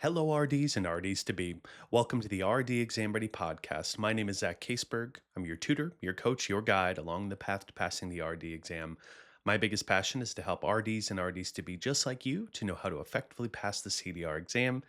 Hello, RDs and RDs to be. Welcome to the RD Exam Ready podcast. My name is Zak Kaesberg. I'm your tutor, your coach, your guide along the path to passing the RD exam. My biggest passion is to help RDs and RDs to be just like you to know how to effectively pass the CDR exam.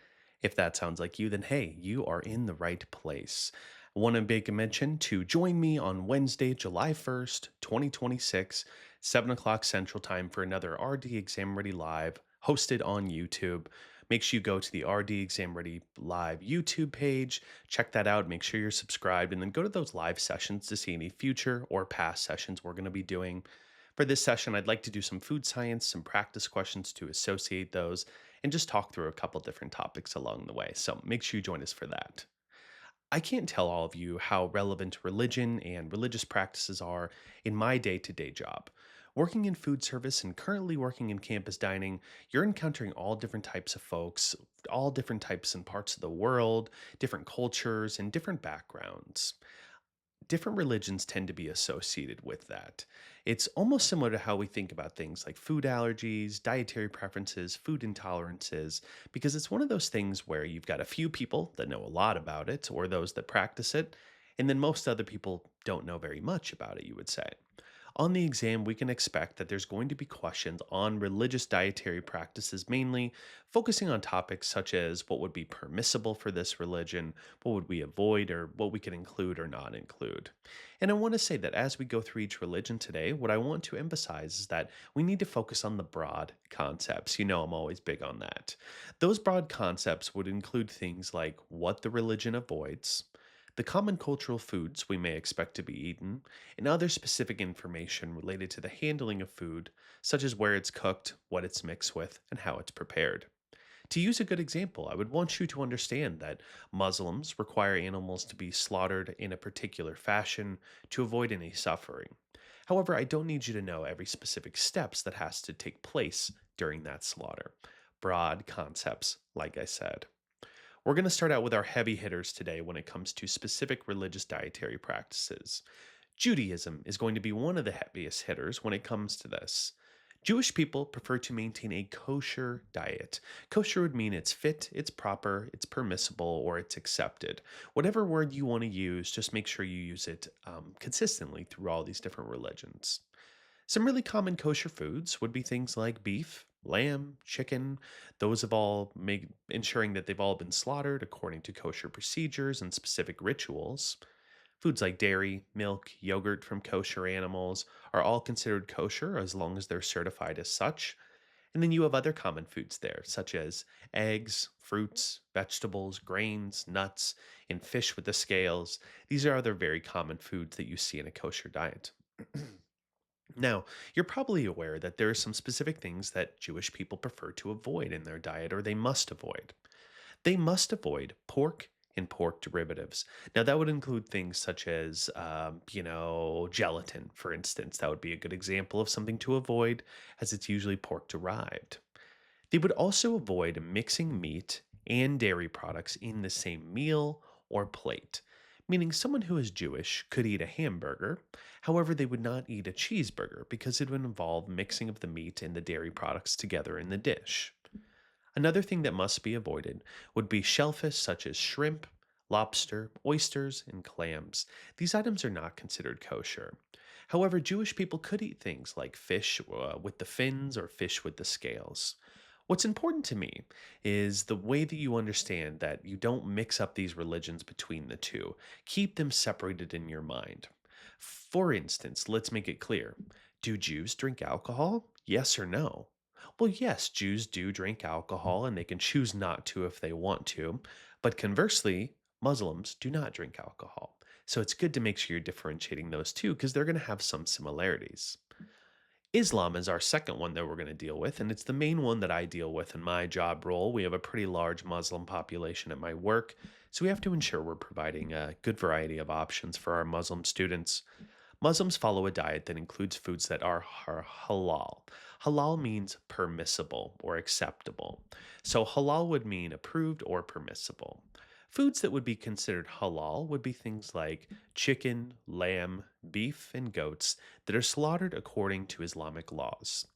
If that sounds like you, then hey, you are in the right place. I want to make a mention to join me on Wednesday, July 1st, 2026, 7 o'clock Central Time for another RD Exam Ready Live hosted on YouTube. Make sure you go to the RD Exam Ready Live YouTube page, check that out, make sure you're subscribed, and then go to those live sessions to see any future or past sessions we're going to be doing. For this session, I'd like to do some food science, some practice questions to associate those, and just talk through a couple different topics along the way. So make sure you join us for that. I can't tell all of you how relevant religion and religious practices are in my day to day job. Working in food service and currently working in campus dining, you're encountering all different types of folks, all different types and parts of the world, different cultures, and different backgrounds. Different religions tend to be associated with that. It's almost similar to how we think about things like food allergies, dietary preferences, food intolerances, because it's one of those things where you've got a few people that know a lot about it, or those that practice it, and then most other people don't know very much about it, you would say. On the exam, we can expect that there's going to be questions on religious dietary practices, mainly focusing on topics such as what would be permissible for this religion, what would we avoid, or what we could include or not include. And I want to say that as we go through each religion today, what I want to emphasize is that we need to focus on the broad concepts. You know, I'm always big on that. Those broad concepts would include things like what the religion avoids, the common cultural foods we may expect to be eaten, and other specific information related to the handling of food, such as where it's cooked, what it's mixed with, and how it's prepared. To use a good example, I would want you to understand that Muslims require animals to be slaughtered in a particular fashion to avoid any suffering. However, I don't need you to know every specific steps that has to take place during that slaughter. Broad concepts, like I said. We're going to start out with our heavy hitters today when it comes to specific religious dietary practices. Judaism is going to be one of the heaviest hitters when it comes to this. Jewish people prefer to maintain a kosher diet. Kosher would mean it's fit, it's proper, it's permissible, or it's accepted. Whatever word you want to use, just make sure you use it consistently through all these different religions. Some really common kosher foods would be things like beef, lamb, chicken. Those have all make ensuring that they've all been slaughtered according to kosher procedures and specific rituals. Foods like dairy, milk, yogurt from kosher animals are all considered kosher as long as they're certified as such. And then you have other common foods there, such as eggs, fruits, vegetables, grains, nuts, and fish with the scales. These are other very common foods that you see in a kosher diet. Now, you're probably aware that there are some specific things that Jewish people prefer to avoid in their diet, or they must avoid. They must avoid pork and pork derivatives. Now, that would include things such as, gelatin, for instance. That would be a good example of something to avoid, as it's usually pork derived. They would also avoid mixing meat and dairy products in the same meal or plate, meaning someone who is Jewish could eat a hamburger, however, they would not eat a cheeseburger because it would involve mixing of the meat and the dairy products together in the dish. Another thing that must be avoided would be shellfish such as shrimp, lobster, oysters, and clams. These items are not considered kosher. However, Jewish people could eat things like fish with the fins or fish with the scales. What's important to me is the way that you understand that you don't mix up these religions between the two. Keep them separated in your mind. For instance, let's make it clear. Do Jews drink alcohol? Yes or no? Well, yes, Jews do drink alcohol and they can choose not to if they want to. But conversely, Muslims do not drink alcohol. So it's good to make sure you're differentiating those two because they're going to have some similarities. Islam is our second one that we're going to deal with, and it's the main one that I deal with in my job role. We have a pretty large Muslim population at my work, so we have to ensure we're providing a good variety of options for our Muslim students. Muslims follow a diet that includes foods that are halal. Halal means permissible or acceptable. So halal would mean approved or permissible. Foods that would be considered halal would be things like chicken, lamb, beef, and goats that are slaughtered according to Islamic laws.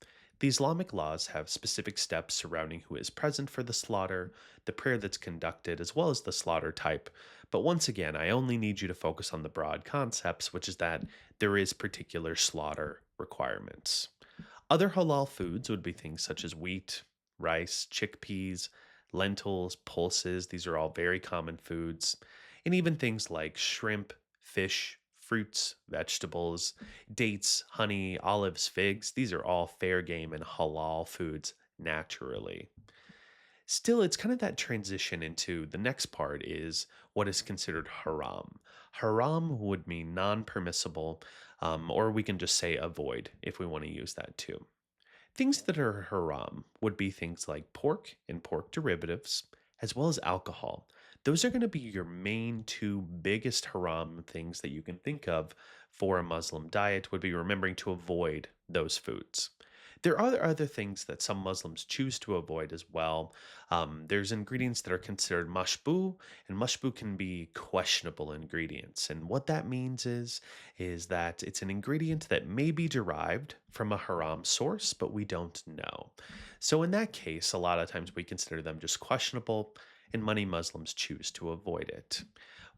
The Islamic laws have specific steps surrounding who is present for the slaughter, the prayer that's conducted, as well as the slaughter type. But once again, I only need you to focus on the broad concepts, which is that there is particular slaughter requirements. Other halal foods would be things such as wheat, rice, chickpeas, lentils, pulses. These are all very common foods. And even things like shrimp, fish, fruits, vegetables, dates, honey, olives, figs. These are all fair game and halal foods naturally. Still, it's kind of that transition into the next part is what is considered haram. Haram would mean non permissible, or we can just say avoid if we want to use that too. Things that are haram would be things like pork and pork derivatives, as well as alcohol. Those are going to be your main two biggest haram things that you can think of for a Muslim diet, would be remembering to avoid those foods. There are other things that some Muslims choose to avoid as well. There's ingredients that are considered mashbu, and mashbu can be questionable ingredients. And what that means is that it's an ingredient that may be derived from a haram source, but we don't know. So in that case, a lot of times we consider them just questionable, and many Muslims choose to avoid it.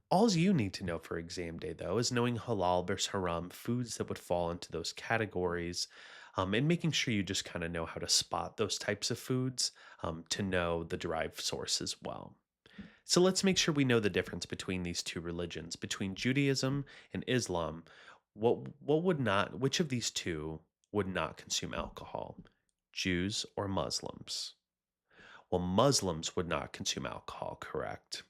All you need to know for exam day, though, is knowing halal versus haram foods that would fall into those categories, and making sure you just kind of know how to spot those types of foods to know the derived source as well. So let's make sure we know the difference between these two religions, between Judaism and Islam. What would not? Which of these two would not consume alcohol? Jews or Muslims? Well, Muslims would not consume alcohol, correct?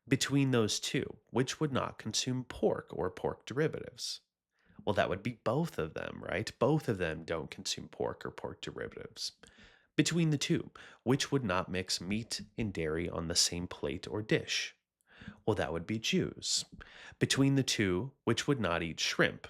Between those two, which would not consume pork or pork derivatives? Well, that would be both of them, right? Both of them don't consume pork or pork derivatives. Between the two, which would not mix meat and dairy on the same plate or dish? Well, that would be Jews. Between the two, which would not eat shrimp?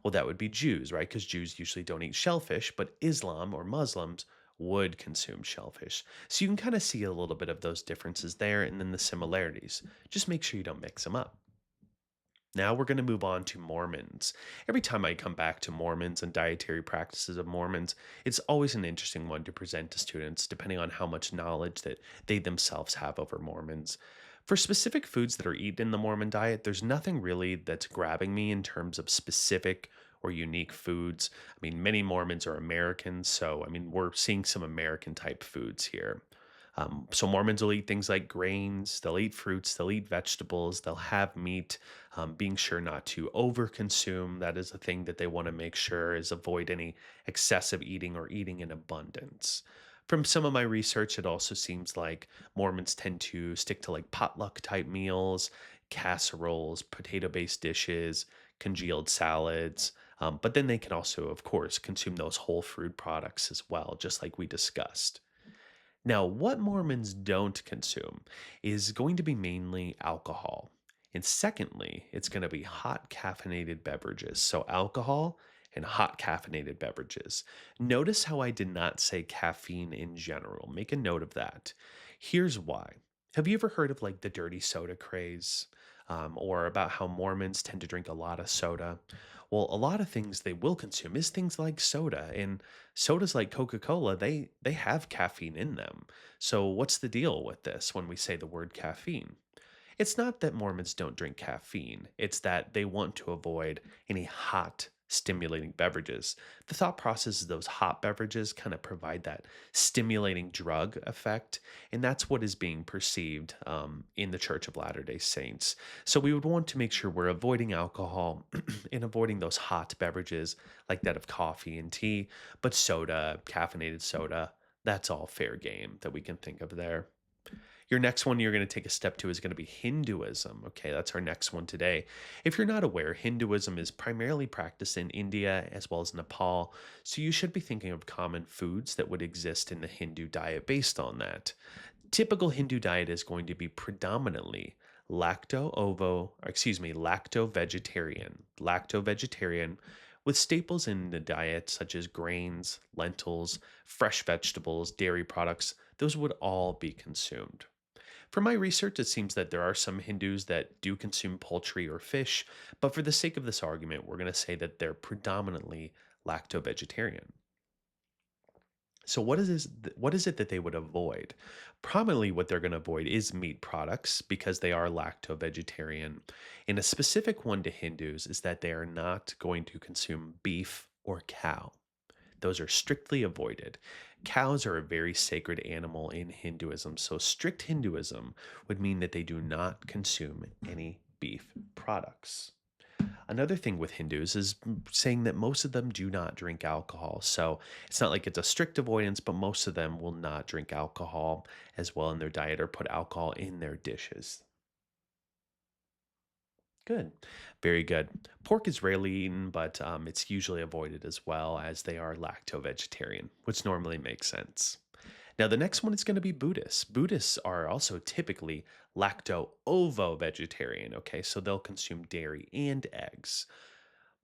Well, that would be Jews, right? Because Jews usually don't eat shellfish, but Islam or Muslims would consume shellfish. So you can kind of see a little bit of those differences there and then the similarities. Just make sure you don't mix them up. Now we're going to move on to Mormons. Every time I come back to Mormons and dietary practices of Mormons, it's always an interesting one to present to students, depending on how much knowledge that they themselves have over Mormons. For specific foods that are eaten in the Mormon diet, there's nothing really that's grabbing me in terms of specific or unique foods. I mean, many Mormons are Americans, so I mean, we're seeing some American type foods here. So Mormons will eat things like grains, they'll eat fruits, they'll eat vegetables, they'll have meat, being sure not to overconsume. That is a thing that they want to make sure is avoid any excessive eating or eating in abundance. From some of my research, it also seems like Mormons tend to stick to like potluck type meals, casseroles, potato based dishes, congealed salads. But then they can also, of course, consume those whole food products as well, just like we discussed. Now, what Mormons don't consume is going to be mainly alcohol. And secondly, it's going to be hot caffeinated beverages. So, alcohol and hot caffeinated beverages. Notice how I did not say caffeine in general. Make a note of that. Here's why. Have you ever heard of like the dirty soda craze? Or about how Mormons tend to drink a lot of soda? Well, a lot of things they will consume is things like soda, and sodas like Coca-Cola, they have caffeine in them. So what's the deal with this when we say the word caffeine? It's not that Mormons don't drink caffeine, it's that they want to avoid any hot, stimulating beverages. The thought process is those hot beverages kind of provide that stimulating drug effect, and that's what is being perceived in the Church of Latter day Saints. So we would want to make sure we're avoiding alcohol and avoiding those hot beverages like that of coffee and tea, but soda, caffeinated soda, that's all fair game that we can think of there. Your next one you're going to take a step to is going to be Hinduism. Okay, that's our next one today. If you're not aware, Hinduism is primarily practiced in India as well as Nepal, so you should be thinking of common foods that would exist in the Hindu diet based on that. Typical Hindu diet is going to be predominantly lacto vegetarian with staples in the diet such as grains, lentils, fresh vegetables, dairy products. Those would all be consumed. From my research, it seems that there are some Hindus that do consume poultry or fish, but for the sake of this argument, we're going to say that they're predominantly lacto-vegetarian. So what is it that they would avoid? Prominently what they're going to avoid is meat products because they are lacto-vegetarian. And a specific one to Hindus is that they are not going to consume beef or cow. Those are strictly avoided. Cows are a very sacred animal in Hinduism, so strict Hinduism would mean that they do not consume any beef products. Another thing with Hindus is saying that most of them do not drink alcohol. So it's not like it's a strict avoidance, but most of them will not drink alcohol as well in their diet or put alcohol in their dishes. Good. Very good. Pork is rarely eaten, but it's usually avoided as well as they are lacto vegetarian, which normally makes sense. Now, the next one is going to be Buddhists. Buddhists are also typically lacto ovo vegetarian. Okay, so they'll consume dairy and eggs.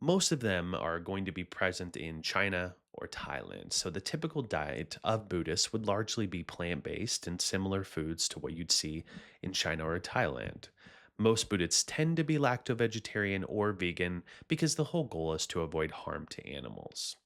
Most of them are going to be present in China or Thailand. So the typical diet of Buddhists would largely be plant based and similar foods to what you'd see in China or Thailand. Most Buddhists tend to be lacto vegetarian or vegan because the whole goal is to avoid harm to animals.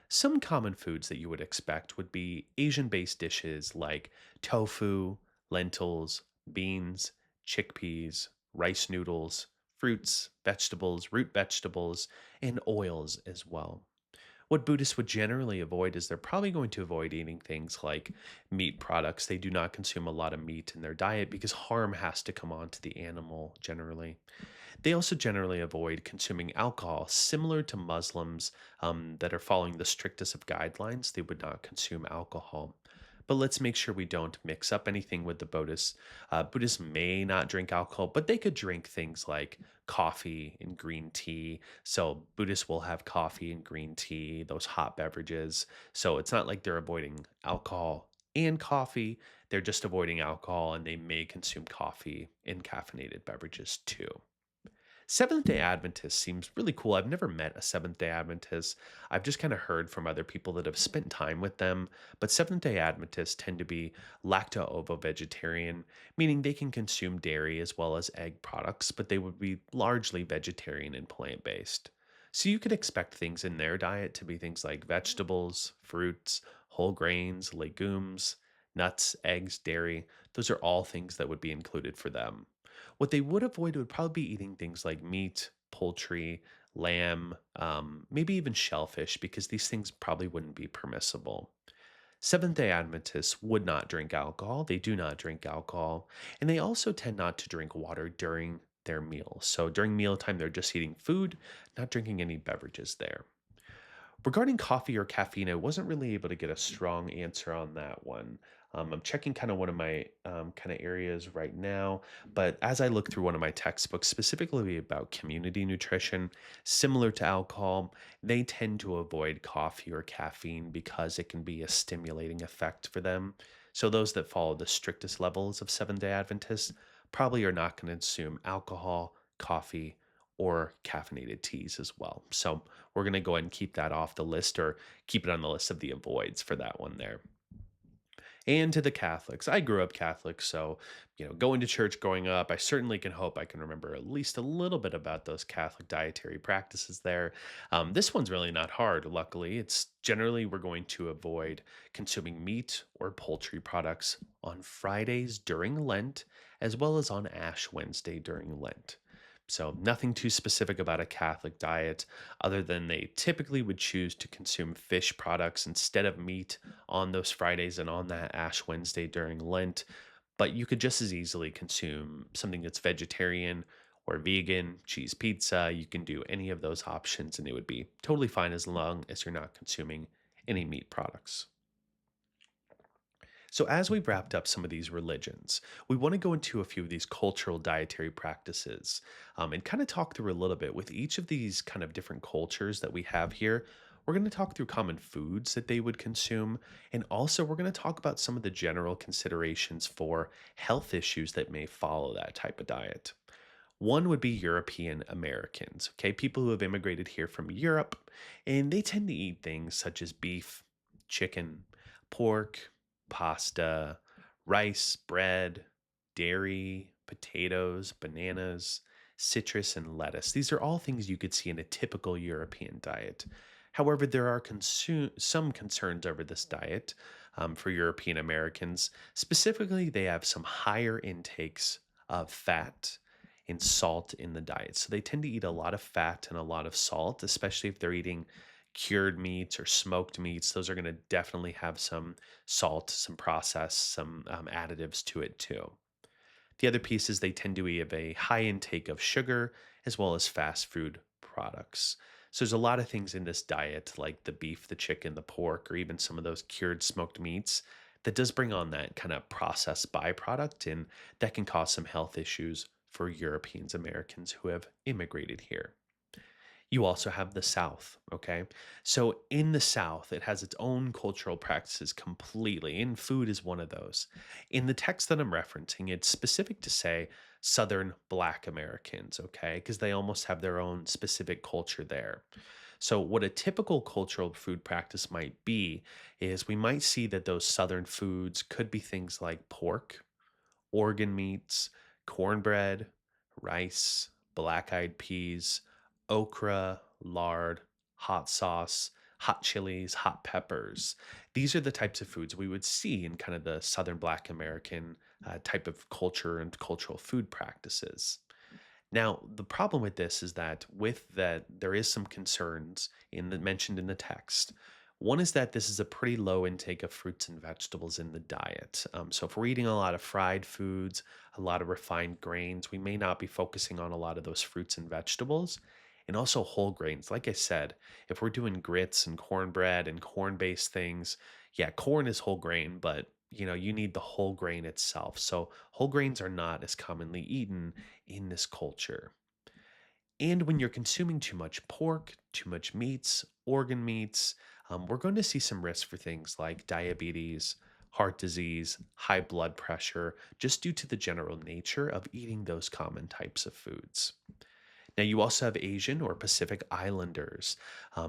Some common foods that you would expect would be Asian based dishes like tofu, lentils, beans, chickpeas, rice noodles, fruits, vegetables, root vegetables, and oils as well. What Buddhists would generally avoid is they're probably going to avoid eating things like meat products. They do not consume a lot of meat in their diet because harm has to come onto the animal generally. They also generally avoid consuming alcohol, similar to Muslims that are following the strictest of guidelines. They would not consume alcohol. But let's make sure we don't mix up anything with the Buddhists. Buddhists may not drink alcohol, but they could drink things like coffee and green tea. So Buddhists will have coffee and green tea, those hot beverages. So it's not like they're avoiding alcohol and coffee. They're just avoiding alcohol and they may consume coffee and caffeinated beverages too. Seventh day Adventist seems really cool. I've never met a Seventh day Adventist. I've just kind of heard from other people that have spent time with them. But Seventh day Adventists tend to be lacto ovo vegetarian, meaning they can consume dairy as well as egg products, but they would be largely vegetarian and plant based. So you could expect things in their diet to be things like vegetables, fruits, whole grains, legumes, nuts, eggs, dairy. Those are all things that would be included for them. What they would avoid would probably be eating things like meat, poultry, lamb, maybe even shellfish, because these things probably wouldn't be permissible. Seventh day Adventists would not drink alcohol. They do not drink alcohol. And they also tend not to drink water during their meals. So during mealtime, they're just eating food, not drinking any beverages there. Regarding coffee or caffeine, I wasn't really able to get a strong answer on that one. I'm checking kind of one of my kind of areas right now, but as I look through one of my textbooks, specifically about community nutrition, similar to alcohol, they tend to avoid coffee or caffeine because it can be a stimulating effect for them. So those that follow the strictest levels of Seventh Day Adventists probably are not going to consume alcohol, coffee, or caffeinated teas as well. So we're going to go ahead and keep that off the list or keep it on the list of the avoids for that one there. And to the Catholics, I grew up Catholic, so going to church growing up, I certainly can hope I can remember at least a little bit about those Catholic dietary practices there. This one's really not hard, luckily. It's generally we're going to avoid consuming meat or poultry products on Fridays during Lent, as well as on Ash Wednesday during Lent. So, nothing too specific about a Catholic diet, other than they typically would choose to consume fish products instead of meat on those Fridays and on that Ash Wednesday during Lent. But you could just as easily consume something that's vegetarian or vegan, cheese pizza. You can do any of those options and it would be totally fine as long as you're not consuming any meat products. So, as we've wrapped up some of these religions, we want to go into a few of these cultural dietary practices and kind of talk through a little bit with each of these kind of different cultures that we have here. We're going to talk through common foods that they would consume. And also, we're going to talk about some of the general considerations for health issues that may follow that type of diet. One would be European Americans, okay? People who have immigrated here from Europe, and they tend to eat things such as beef, chicken, pork, pasta, rice, bread, dairy, potatoes, bananas, citrus, and lettuce. These are all things you could see in a typical European diet. However, there are some concerns over this diet for European Americans. Specifically, they have some higher intakes of fat and salt in the diet. So they tend to eat a lot of fat and a lot of salt, especially if they're eating cured meats or smoked meats. Those are going to definitely have some salt, some process, some additives to it too. The other piece is they tend to have a high intake of sugar as well as fast food products. So there's a lot of things in this diet, like the beef, the chicken, the pork, or even some of those cured smoked meats, that does bring on that kind of processed byproduct, and that can cause some health issues for Europeans, Americans who have immigrated here. You also have the South, okay? So in the South, it has its own cultural practices completely, and food is one of those. In the text that I'm referencing, it's specific to say Southern Black Americans, okay? Because they almost have their own specific culture there. So, what a typical cultural food practice might be is we might see that those Southern foods could be things like pork, organ meats, cornbread, rice, black eyed peas, okra, lard, hot sauce, hot chilies, hot peppers. These are the types of foods we would see in kind of the Southern Black American type of culture and cultural food practices. Now, the problem with this is that with that there is some concerns in the mentioned in the text. One is that this is a pretty low intake of fruits and vegetables in the diet. So if we're eating a lot of fried foods, a lot of refined grains, we may not be focusing on a lot of those fruits and vegetables. And also whole grains. Like I said, if we're doing grits and cornbread and corn-based things, yeah, corn is whole grain, but you need the whole grain itself. So whole grains are not as commonly eaten in this culture. And when you're consuming too much pork, too much meats, organ meats, we're going to see some risk for things like diabetes, heart disease, high blood pressure, just due to the general nature of eating those common types of foods. Now, you also have Asian or Pacific Islanders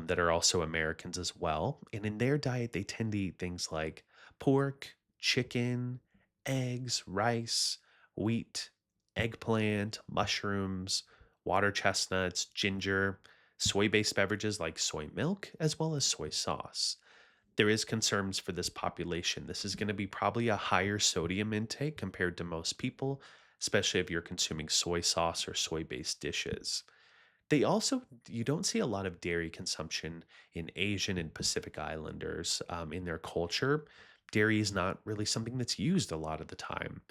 that are also Americans as well. And in their diet, they tend to eat things like pork, chicken, eggs, rice, wheat, eggplant, mushrooms, water chestnuts, ginger, soy based beverages like soy milk, as well as soy sauce. There is concerns for this population. This is going to be probably a higher sodium intake compared to most people, especially if you're consuming soy sauce or soy based dishes. They also, you don't see a lot of dairy consumption in Asian and Pacific Islanders in their culture. Dairy is not really something that's used a lot of the time.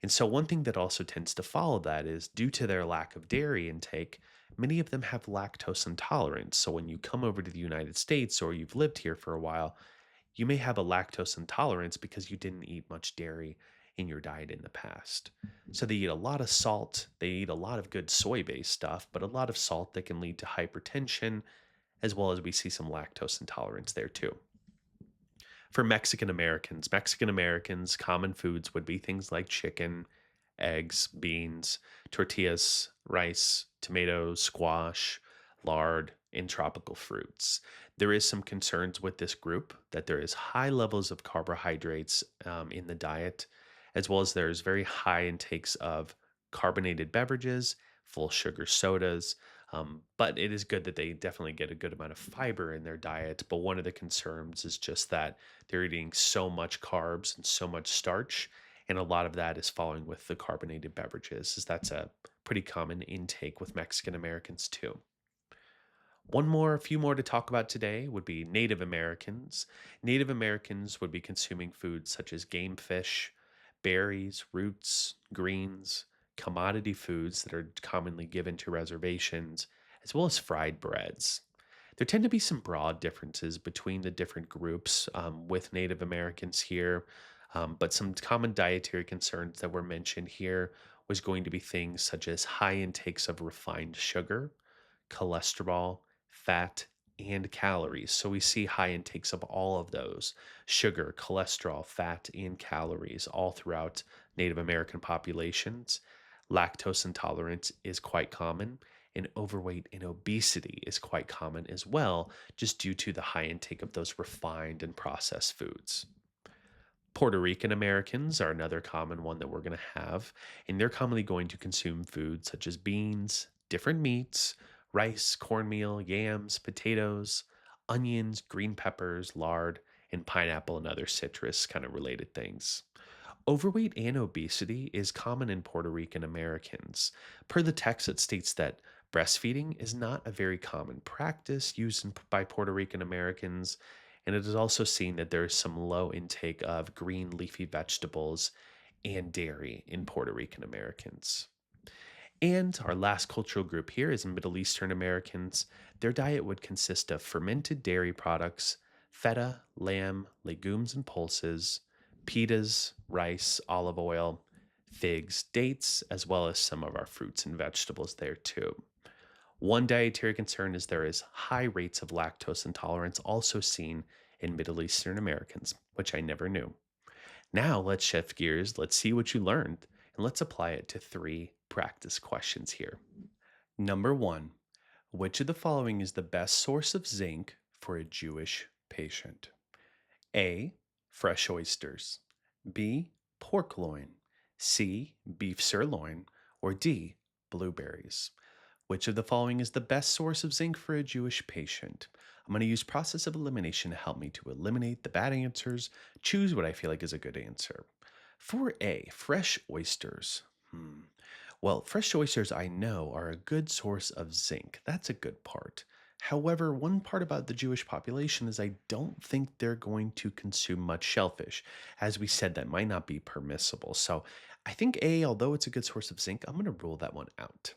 And so, one thing that also tends to follow that is due to their lack of dairy intake, many of them have lactose intolerance. So, when you come over to the United States or you've lived here for a while, you may have a lactose intolerance because you didn't eat much dairy in your diet in the past. So they eat a lot of salt, they eat a lot of good soy based stuff, but a lot of salt that can lead to hypertension, as well as we see some lactose intolerance there too. For Mexican Americans, common foods would be things like chicken, eggs, beans, tortillas, rice, tomatoes, squash, lard, and tropical fruits. There is some concerns with this group that there is high levels of carbohydrates in the diet, as well as there's very high intakes of carbonated beverages, full sugar sodas. But it is good that they definitely get a good amount of fiber in their diet. But one of the concerns is just that they're eating so much carbs and so much starch, and a lot of that is falling with the carbonated beverages, as that's a pretty common intake with Mexican Americans too. A few more to talk about today would be Native Americans. Native Americans would be consuming foods such as game fish, berries, roots, greens, commodity foods that are commonly given to reservations, as well as fried breads. There tend to be some broad differences between the different groups with Native Americans here, but some common dietary concerns that were mentioned here was going to be things such as high intakes of refined sugar, cholesterol, fat, and calories. So we see high intakes of all of those: sugar, cholesterol, fat, and calories all throughout Native American populations. Lactose intolerance is quite common, and overweight and obesity is quite common as well, just due to the high intake of those refined and processed foods. Puerto Rican Americans are another common one that we're going to have, and they're commonly going to consume foods such as beans, different meats, rice, cornmeal, yams, potatoes, onions, green peppers, lard, and pineapple and other citrus kind of related things. Overweight and obesity is common in Puerto Rican Americans. Per the text, it states that breastfeeding is not a very common practice used by Puerto Rican Americans, and it is also seen that there is some low intake of green leafy vegetables and dairy in Puerto Rican Americans. And our last cultural group here is Middle Eastern Americans. Their diet would consist of fermented dairy products, feta, lamb, legumes and pulses, pitas, rice, olive oil, figs, dates, as well as some of our fruits and vegetables there too. One dietary concern is there is high rates of lactose intolerance also seen in Middle Eastern Americans, which I never knew. Now let's shift gears, let's see what you learned, and let's apply it to three practice questions here. Number one, which of the following is the best source of zinc for a Jewish patient? A. Fresh oysters. B. Pork loin. C. Beef sirloin. Or D. Blueberries. Which of the following is the best source of zinc for a Jewish patient? I'm going to use process of elimination to help me to eliminate the bad answers, choose what I feel like is a good answer. For A, fresh oysters. Well, fresh oysters I know are a good source of zinc. That's a good part. However, one part about the Jewish population is I don't think they're going to consume much shellfish. As we said, that might not be permissible. So I think A, although it's a good source of zinc, I'm going to rule that one out.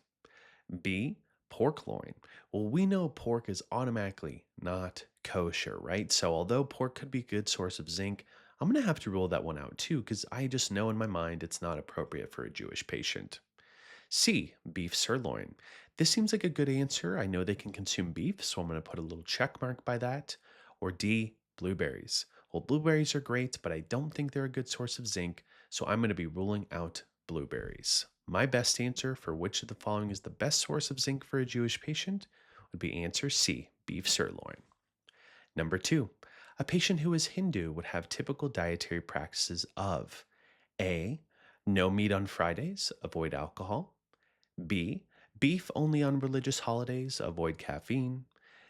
B, pork loin. Well, we know pork is automatically not kosher, right? So although pork could be a good source of zinc, I'm going to have to rule that one out too because I just know in my mind it's not appropriate for a Jewish patient. C, beef sirloin. This seems like a good answer. I know they can consume beef, so I'm going to put a little check mark by that. Or D, blueberries. Well, blueberries are great, but I don't think they're a good source of zinc, so I'm going to be ruling out blueberries. My best answer for which of the following is the best source of zinc for a Jewish patient would be answer C, beef sirloin. Number two, a patient who is Hindu would have typical dietary practices of A, no meat on Fridays, avoid alcohol. B, beef only on religious holidays, avoid caffeine.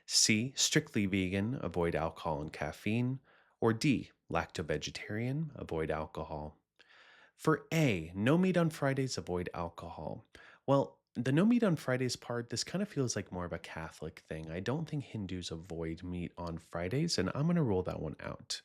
C, strictly vegan, avoid alcohol and caffeine. Or D, lacto vegetarian, avoid alcohol. For A, no meat on Fridays, avoid alcohol. Well, the no meat on Fridays part, this kind of feels like more of a Catholic thing. I don't think Hindus avoid meat on Fridays, and I'm going to rule that one out.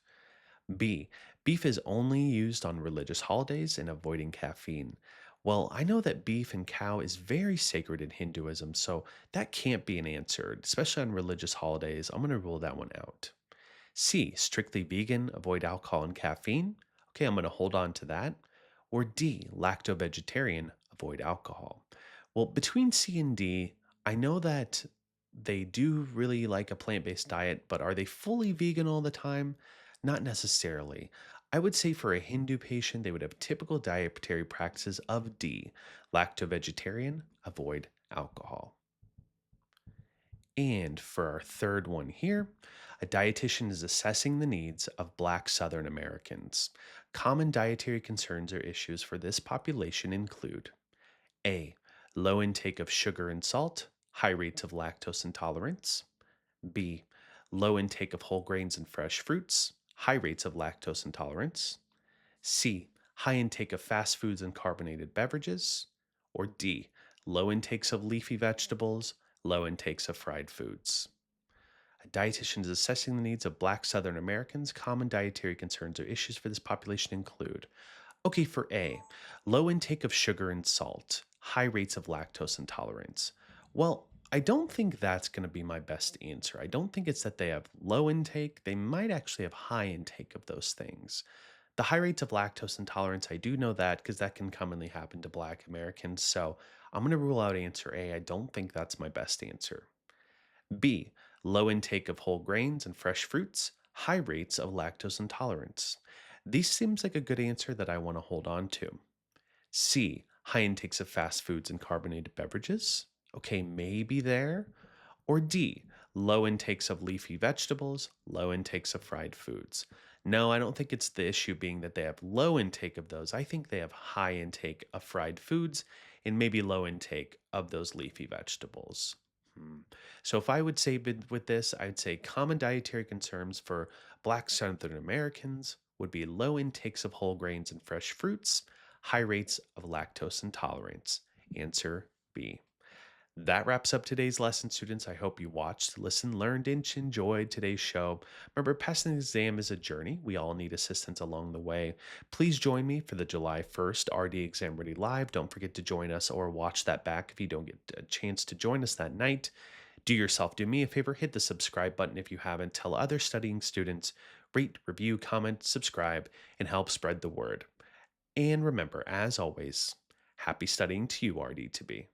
B, beef is only used on religious holidays and avoiding caffeine. Well, I know that beef and cow is very sacred in Hinduism, so that can't be an answer, especially on religious holidays. I'm going to rule that one out. C, strictly vegan, avoid alcohol and caffeine. Okay, I'm going to hold on to that. Or D, lacto vegetarian, avoid alcohol. Well, between C and D, I know that they do really like a plant based diet, but are they fully vegan all the time? Not necessarily. I would say for a Hindu patient, they would have typical dietary practices of D, lacto vegetarian, avoid alcohol. And for our third one here, a dietitian is assessing the needs of Black Southern Americans. Common dietary concerns or issues for this population include A, low intake of sugar and salt, high rates of lactose intolerance. B, low intake of whole grains and fresh fruits, high rates of lactose intolerance. C, high intake of fast foods and carbonated beverages. Or D, low intakes of leafy vegetables, low intakes of fried foods. A dietitian is assessing the needs of Black Southern Americans. Common dietary concerns or issues for this population include okay, for A, low intake of sugar and salt, high rates of lactose intolerance. Well, I don't think that's going to be my best answer. I don't think it's that they have low intake. They might actually have high intake of those things. The high rates of lactose intolerance, I do know that because that can commonly happen to Black Americans. So I'm going to rule out answer A. I don't think that's my best answer. B, low intake of whole grains and fresh fruits, high rates of lactose intolerance. These seems like a good answer that I want to hold on to. C, high intakes of fast foods and carbonated beverages. Okay, maybe there. Or D, low intakes of leafy vegetables, low intakes of fried foods. No, I don't think it's the issue being that they have low intake of those. I think they have high intake of fried foods and maybe low intake of those leafy vegetables. Hmm. So, if I would say with this, I'd say common dietary concerns for Black Southern Americans would be low intakes of whole grains and fresh fruits, high rates of lactose intolerance. Answer B. That wraps up today's lesson, students. I hope you watched, listened, learned, and enjoyed today's show. Remember, passing the exam is a journey. We all need assistance along the way. Please join me for the July 1st RD Exam Ready Live. Don't forget to join us or watch that back if you don't get a chance to join us that night. Do me a favor, hit the subscribe button if you haven't. Tell other studying students, rate, review, comment, subscribe, and help spread the word. And remember, as always, happy studying to you, RD to be.